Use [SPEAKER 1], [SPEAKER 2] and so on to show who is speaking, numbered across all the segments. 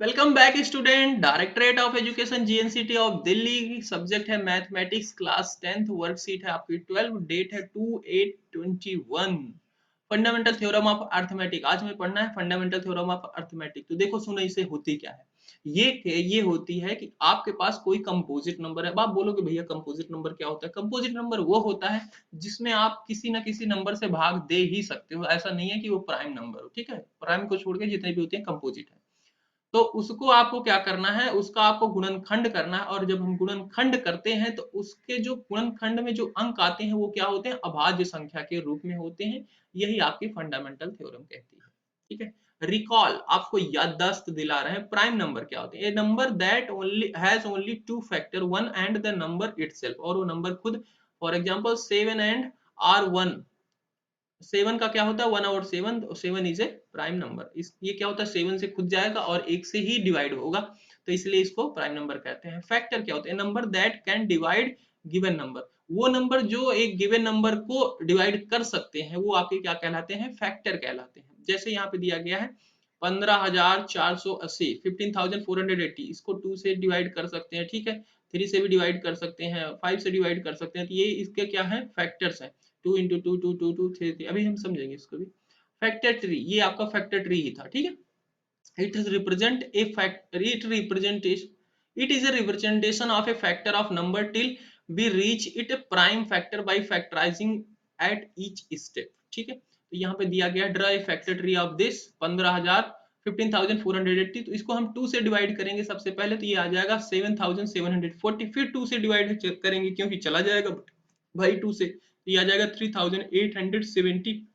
[SPEAKER 1] Welcome back student. Directorate of education GNCT of Delhi. Subject है mathematics, class 10th, worksheet है आपकी 12, date है 2/8/21। Fundamental theorem of arithmetic आज में पढ़ना है। फंडामेंटल थ्योरम ऑफ अर्थमेटिक तो देखो सुनो, इसे होती क्या है। ये होती है कि आपके पास कोई कंपोजिट नंबर है। अब आप बोलोगे भैया कंपोजिट नंबर क्या होता है। कंपोजिट नंबर वो होता है जिसमें आप किसी ना किसी नंबर से भाग दे ही सकते हो। ऐसा नहीं है कि वो प्राइम नंबर हो, ठीक है। प्राइम को छोड़ के जितने भी होते हैं कंपोजिट है। तो उसको आपको क्या करना है, उसका आपको गुणनखंड करना है। और जब हम गुणनखंड करते हैं तो उसके जो गुणनखंड में जो अंक आते हैं वो क्या होते हैं, अभाज्य संख्या के रूप में होते हैं। यही आपकी फंडामेंटल थ्योरम कहती है, ठीक है। रिकॉल, आपको याददाश्त दिला रहे हैं। प्राइम नंबर क्या होते हैं? A number that only has only two factor, one and the number itself, और वो नंबर खुद। For example 7 and are 1। 7 का क्या होता है, 1 और 7, 7 इज ए प्राइम नंबर। इस ये क्या होता है, 7 से खुद जाएगा और 1 से ही डिवाइड होगा, तो इसलिए इसको प्राइम नंबर कहते हैं। फैक्टर क्या होते हैं? Number that can divide given number. वो नंबर जो एक गिवन नंबर को डिवाइड कर सकते हैं वो आपके क्या कहलाते हैं, फैक्टर कहलाते हैं। जैसे यहाँ पे दिया गया है 15,480, 15,480, इसको 2 से डिवाइड कर सकते हैं, ठीक है। 3 से भी डिवाइड कर सकते हैं, 5 से डिवाइड कर सकते हैं, तो ये इसके क्या है, फैक्टर्स हैं। 2 इंटू 2 2 2 2 3 3, अभी हम समझेंगे इसको भी। फैक्टर ट्री, ये आपका फैक्टर ट्री ही था, ठीक है। It is represent a factor, it is a representation of a factor of number till we reach it a prime factor by factorizing at each step, ठीक है। तो यहाँ पे दिया गया draw a factor tree of this 15,480। तो इसको हम 2 से डिवाइड करेंगे सबसे पहले, तो ये आ जाएगा 7,740। फिर 2 से डिवाइड करेंगे क्योंकि चला जाएगा भाई 2 से, तो ये आ जाएगा 3,870।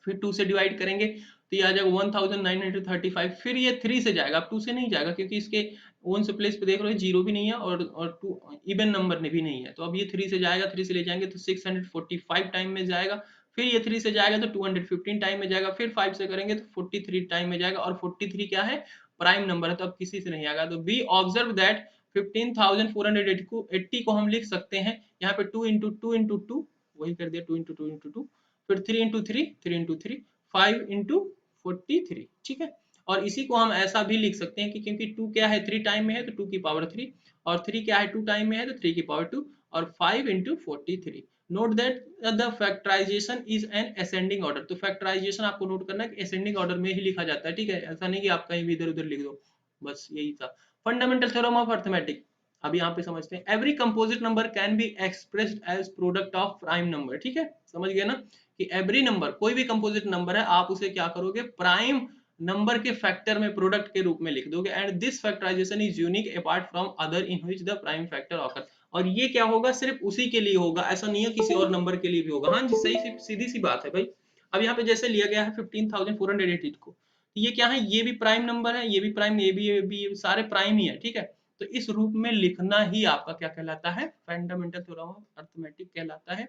[SPEAKER 1] फिर 2 से डिवाइड करेंगे तो ये आ जाएगा 1935। फिर ये 3 से जाएगा, अब 2 से नहीं जाएगा क्योंकि इसके ओन प्लेस पे देख रहे हो जीरो भी नहीं है और 2 इवन नंबर भी नहीं है, तो अब ये 3 से जाएगा। 3 से ले जाएंगे तो 645 टाइम में जाएगा। फिर ये 3 से जाएगा तो 215 टाइम में जाएगा। फिर 5 से करेंगे तो 43 टाइम में जाएगा, और 43 क्या है, प्राइम नंबर है, तो अब किसी से नहीं आएगा। तो बी ऑब्जर्व दैट 15,480 को हम लिख सकते हैं यहाँ पे 2 इंटू 2 इंटू 2, वही कर दिया 2 इंटू 2 इंटू 2, फिर 3 इंटू 3 3 इंटू 3, 5 इंटू 43, ठीक है। और इसी को हम ऐसा भी लिख सकते हैं कि क्योंकि 2 क्या है 3 टाइम में है तो 2 की पावर 3, और 3 क्या है 2 टाइम में है तो 3 की पावर 2, और 5 into 43। Note that the factorization is an ascending order. तो फैक्टराइजेशन आपको नोट करना है कि असेंडिंग ऑर्डर में ही लिखा जाता है, ठीक है। ऐसा नहीं कि आप कहीं भी इधर उधर लिख दो, बस यही था फंडामेंटल थ्योरम ऑफ अर्थमेटिक। अब यहाँ पे समझते हैं, every composite number can be expressed as product of prime number, ठीक है। समझ गए ना कि एवरी नंबर, कोई भी कंपोजिट नंबर है, आप उसे क्या करोगे, प्राइम नंबर के फैक्टर में प्रोडक्ट के रूप में लिख दोगे। And this factorization is unique apart from other in which the prime factor occur. और ये क्या होगा, सिर्फ उसी के लिए होगा, ऐसा नहीं है किसी और नंबर के लिए भी होगा। हाँ जी, सही सीधी सी बात है भाई। अब यहाँ पे जैसे लिया गया है 15,480 को, ये क्या है, ये भी प्राइम नंबर है, ये भी प्राइम, ये भी सारे प्राइम ही है, ठीक है। तो इस रूप में लिखना ही आपका क्या कहलाता है, फंडामेंटल थ्योरम ऑफ अर्थमेटिक कहलाता है।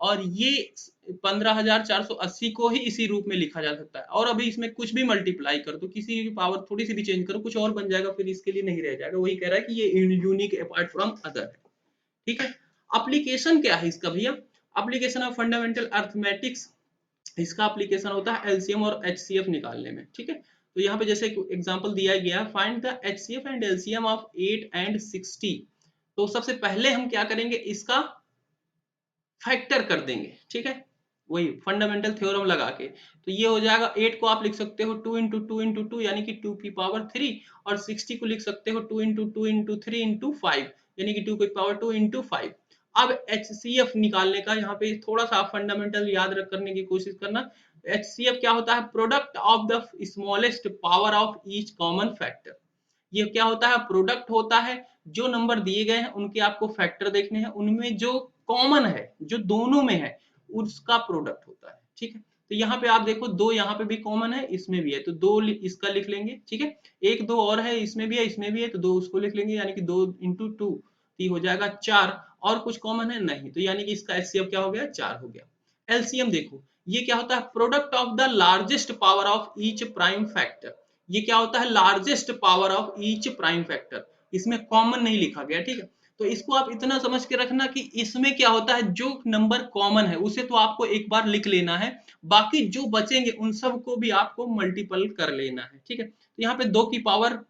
[SPEAKER 1] और ये 15,480 को ही इसी रूप में लिखा जा सकता है। और अभी इसमें कुछ भी मल्टीप्लाई कर दो, किसी की पावर थोड़ी सी भी चेंज करो, कुछ और बन जाएगा, फिर इसके लिए नहीं रह जाएगा। वही कह रहा है कि ये यूनिक अपार्ट फ्रॉम अदर है, ठीक है। एप्लीकेशन क्या है इसका भैया, एप्लीकेशन ऑफ फंडामेंटल अर्थमेटिक्स, इसका एप्लीकेशन होता है एलसीएम और एचसीएफ निकालने में, ठीक है। तो यहाँ पे जैसे एग्जांपल दिया गया, find the HCF and LCM of 8 and 60। तो सबसे पहले हम क्या करेंगे, इसका फैक्टर कर देंगे, ठीक है, वही फंडामेंटल थ्योरम लगा के। तो ये हो जाएगा 8 को आप लिख सकते हो 2 इंटू 2 इंटू 2 यानी कि 2 की पावर 3, और 60 को लिख सकते हो 2 इंटू 2 इंटू 3 इंटू 5 यानी कि 2 की पावर 2 इंटू 5। अब एचसीएफ निकालने का यहाँ पे थोड़ा सा फंडामेंटल याद रख करने की कोशिश करना। एचसीएफ क्या होता है, product of the smallest power of each common factor. ये क्या होता है, प्रोडक्ट होता है, जो नंबर दिए गए हैं उनके आपको फैक्टर देखने हैं, उनमें जो कॉमन है, जो दोनों में है, उसका प्रोडक्ट होता है, ठीक है। तो यहाँ पे आप देखो 2 यहाँ पे भी कॉमन है, इसमें भी है, तो 2 इसका लिख लेंगे, ठीक है। 1 2 और है, इसमें भी है, इसमें भी है, तो 2 उसको लिख लेंगे, यानी कि 2 इंटू 2 हो जाएगा 4। और कुछ कॉमन है नहीं, तो यानी कि इसका एचसीएफ क्या हो गया, 4 हो गया। एलसीएम देखो, ये क्या होता है, product of the largest power of each prime factor. ये क्या होता है, largest power of each prime factor, इसमें कॉमन नहीं लिखा गया, ठीक है। तो इसको आप इतना समझ के रखना कि इसमें क्या होता है, जो नंबर कॉमन है उसे तो आपको एक बार लिख लेना है, बाकी जो बचेंगे उन सब को भी आपको मल्टीपल कर लेना है, ठीक है। तो यहाँ पे 2 की पावर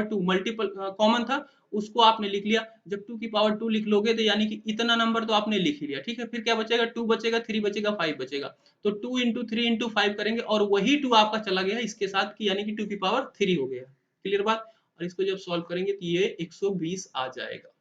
[SPEAKER 1] 2 मल्टीपल कॉमन था, उसको आपने लिख लिया। जब 2 की पावर 2 लिख लोगे तो यानी कि इतना नंबर तो आपने लिख ही लिया, ठीक है। फिर क्या बचेगा, 2 बचेगा, 3 बचेगा, 5 बचेगा। तो 2 इंटू 3 इंटू 5 करेंगे और वही 2 आपका चला गया इसके साथ की, यानी कि 2 की पावर 3 हो गया। क्लियर बात। और इसको जब सॉल्व करेंगे तो ये 120 आ जाएगा।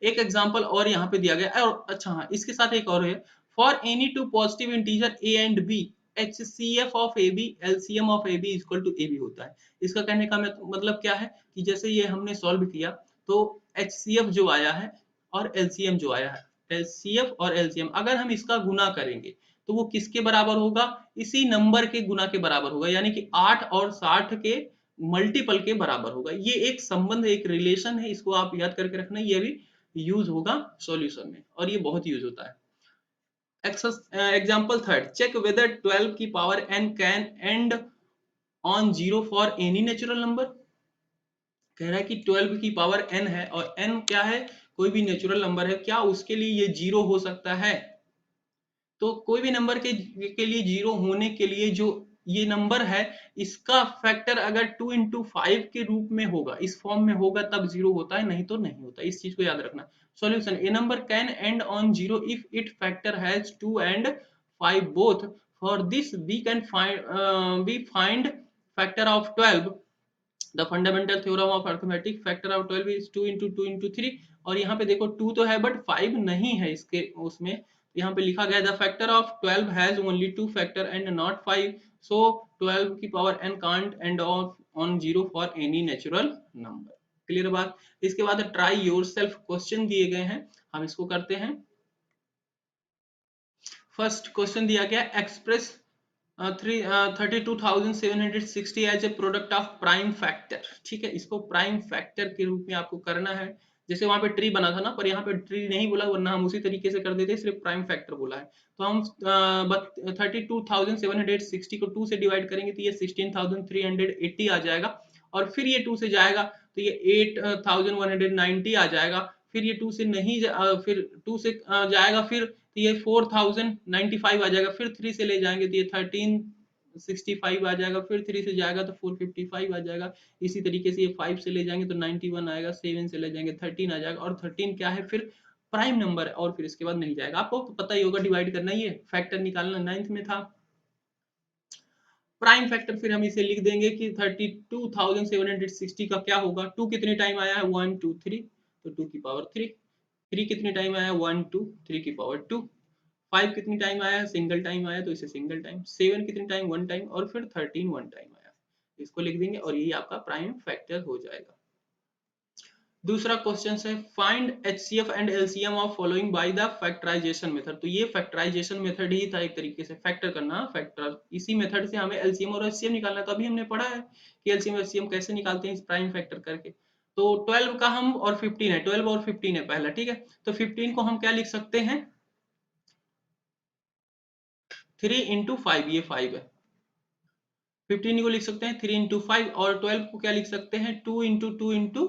[SPEAKER 1] एक एग्जांपल और यहाँ पे दिया गया है, और अच्छा हाँ, इसके साथ एक और है, for any two positive integer a and b HCF of AB LCM of AB equal to AB होता है। इसका कहने का मतलब क्या है कि जैसे ये हमने सॉल्व किया तो HCF जो आया है और LCM जो आया है, HCF और LCM अगर हम इसका गुना करेंगे तो वो किसके बराबर होगा, इसी नंबर के गुना के बराबर होगा, यानी कि 8 और 60 के मल्टीपल के बराबर होगा। ये एक संबंध, एक रिलेशन है, इसको आप याद करके रखना। ये भी यूज होगा सॉल्यूशन में और ये बहुत यूज होता है। एग्जांपल थर्ड, चेक वेदर 12 की power n can end on 0 for any natural number. कह रहा है कि 12 की पावर n है और n क्या है, कोई भी नेचुरल नंबर है, क्या उसके लिए ये 0 हो सकता है। तो कोई भी नंबर के लिए 0 होने के लिए जो ये नंबर है, इसका फैक्टर अगर 2 इंटू 5 के रूप में होगा, इस फॉर्म में होगा, तब 0 होता है, नहीं तो नहीं होता। इस चीज को याद रखना। Solution, a number can end on 0 if it factor has 2 and 5 बोथ। For this we find factor of 12। The fundamental theorem of arithmetic, factor of 12 is 2 into 2 into 3। और यहाँ पे देखो 2 तो है बट 5 नहीं है इसके उसमें। यहाँ पे लिखा गया the factor of 12 has only 2 factor and not 5, सो 12 की power n can't end on 0 for any natural number. Clear बात। इसके बाद ट्राई योरसेल्फ क्वेश्चन दिए गए हैं, हम इसको करते हैं। फर्स्ट क्वेश्चन दिया गया, express 32,760 as a product of prime factor. ठीक है, इसको प्राइम फैक्टर के रूप में आपको करना है। जैसे वहां पे ट्री बना था ना, पर यहाँ पे ट्री नहीं बोला, वरना हम उसी तरीके से कर देते, सिर्फ प्राइम फैक्टर बोला है। तो हम 32,760 को 2 से डिवाइड करेंगे तो ये 16,380 आ जाएगा, और फिर ये 2 से जाएगा तो ये 8,190 आ जाएगा। फिर ये 2 से नहीं फिर 2 से जाएगा, फिर तो ये 4095 आ जाएगा। फिर 3 से ले जाएंगे तो ये 1365 आ जाएगा। फिर 3 से जाएगा तो 455 आ जाएगा। इसी तरीके से ये 5 से ले जाएंगे तो 91 आएगा। 7 से ले जाएंगे 13 आ जाएगा। और 13 क्या है, फिर प्राइम नंबर है, और फिर इसके बाद नहीं जाएगा। आपको तो पता ही होगा, डिवाइड करना ही है, फैक्टर निकालना 9th में था। प्राइम फैक्टर फिर हम इसे लिख देंगे कि 32,760 का क्या होगा। 2 कितने टाइम आया है, 1 2 3, तो 2 की पावर 3। 3 कितने टाइम आया, 1 2, 3 की पावर 2। 5 कितनी टाइम आया, सिंगल टाइम आया, तो इसे सिंगल टाइम। 7 कितनी टाइम, 1 टाइम। और फिर 13 1 टाइम आया, इसको लिख देंगे और यही आपका प्राइम फैक्टर हो जाएगा। दूसरा क्वेश्चन है, find HCF and LCM of following by the factorisation method. तो ये फैक्टराइजेशन मेथड ही था, एक तरीके से फैक्टर करना, फैक्टर। इसी मेथड से हमें LCM और HCM निकालना था। अभी हमने पढ़ा है कि LCM और HCM कैसे निकालते हैं इस प्राइम फैक्टर करके। तो 12 का हम और 15 है, 12 और 15 है पहला, ठीक है। तो 15 को हम क्या लिख सकते हैं, 3 इंटू 5, ये 5 है। 15 को लिख सकते हैं 3 इंटू 5, और 12 को क्या लिख सकते हैं, 2 इंटू 2 इंटू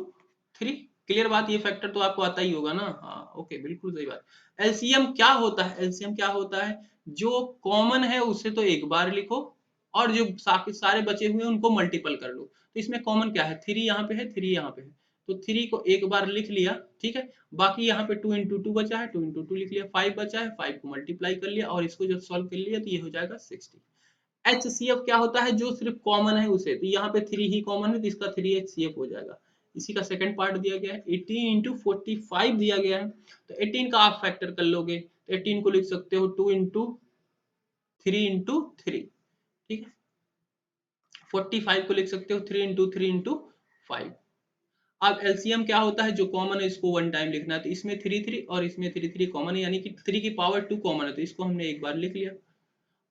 [SPEAKER 1] 3। क्लियर बात। ये फैक्टर तो आपको आता ही होगा ना, हाँ ओके, बिल्कुल सही बात। एलसीएम क्या होता है, एलसीएम क्या होता है, जो कॉमन है उसे तो एक बार लिखो, और जो सारे बचे हुए हैं उनको मल्टीपल कर लो। तो इसमें कॉमन क्या है, 3 यहाँ पे है, 3 यहाँ पे है, तो 3 को एक बार लिख लिया, ठीक है। बाकी यहाँ पे 2 इंटू 2 बचा है, 2 इंटू 2 लिख लिया। 5 बचा है, 5 को मल्टीप्लाई कर लिया, और इसको जब सॉल्व कर लिया तो ये हो जाएगा 60। HCF क्या होता है, जो सिर्फ कॉमन है उसे, तो यहाँ पे 3 ही कॉमन है तो इसका 3 HCF हो जाएगा। इसी का सेकंड पार्ट दिया गया है, 18 इंटू 45 दिया गया है। तो 18 का आप फैक्टर कर लोगे तो 18 को लिख सकते हो 2 इंटू 3 इंटू 3, ठीक है। 45 को लिख सकते हो 3 इंटू 3 इंटू 5। अब एलसीएम क्या होता है, जो कॉमन है इसको 1 टाइम लिखना है, तो इसमें 3 3 और इसमें 3 3 कॉमन है, यानी कि 3 की पावर 2 कॉमन है, तो इसको हमने एक बार लिख लिया।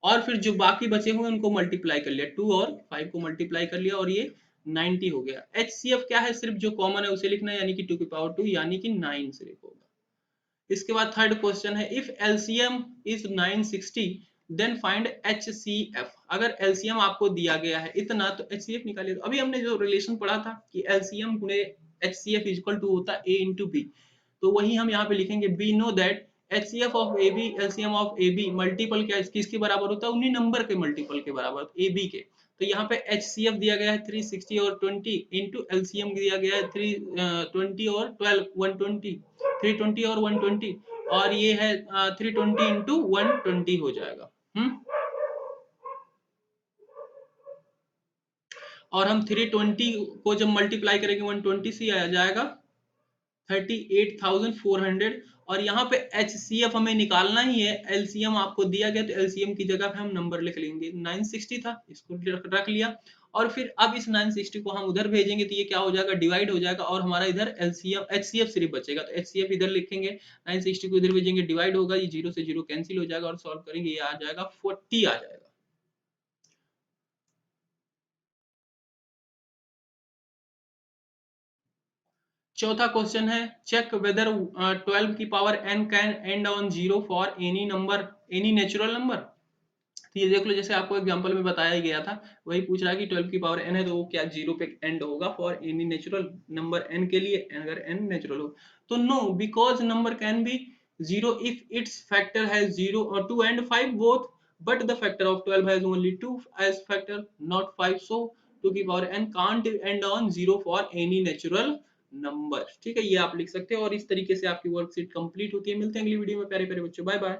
[SPEAKER 1] और फिर जो बाकी बचे हुए उनको मल्टीप्लाई कर लिया, 2 और 5 को मल्टीप्लाई कर लिया, और ये 90 हो गया। HCF क्या है, सिर्फ जो कॉमन है उसे लिखना है, यानी कि 2 की पावर 2, यानी कि 9 सिर्फ होगा। इसके बाद थर्ड क्वेश्चन है, if LCM is 960 then find HCF। अगर LCM आपको दिया गया है इतना, तो HCF निकालिए। अभी हमने जो रिलेशन पढ़ा था कि LCM गुणे HCF इक्वल टू होता है A इंटू बी। तो वही हम यहाँ पे लिखेंगे we know that HCF of A B LCM of A B multiple क्या किसके बराबर होता है, उन्हीं नंबर के मल्टीपल के बराबर ए बी के। तो यहाँ पे HCF दिया गया है 360 और 20 इंटू एलसीएम दिया गया है 320 और 12 120 320 और 120 और ये है 320 इंटू 120 हो जाएगा। और हम 320 को जब मल्टीप्लाई करेंगे 120 से आ जाएगा 38,400। और यहाँ पे HCF हमें निकालना ही है, LCM आपको दिया गया तो LCM की जगह पे हम नंबर लिख लेंगे 960 था, इसको रख लिया। और फिर अब इस 960 को हम उधर भेजेंगे तो ये क्या हो जाएगा, डिवाइड हो जाएगा और हमारा इधर LCM HCF सिर्फ बचेगा। तो HCF इधर लिखेंगे, 960 को इधर भेजेंगे, डिवाइड होगा, ये 0 से 0 कैंसिल हो जाएगा और सॉल्व करेंगे ये आ जाएगा 40 आ जाएगा। चौथा क्वेश्चन है चेक वेदर 12 की power n can end on 0 for any number any natural number. तो ये देख लो, जैसे आपको एग्जांपल में बताया गया था वही पूछ रहा है कि 12 की पावर n है तो वो क्या 0 पे एंड होगा for any natural number n के लिए, अगर n नेचुरल हो तो no, because number can be 0 if its factor has 0 और 2 and 5 both, but the factor of 12 has only 2 as factor not 5, so 2 की power n can't end on 0 for any natural number. ठीक है, ये आप लिख सकते हो और इस तरीके से आपकी वर्कशीट कंप्लीट होती है। मिलते हैं अगली वीडियो में प्यारे प्यारे बच्चों, बाय बाय।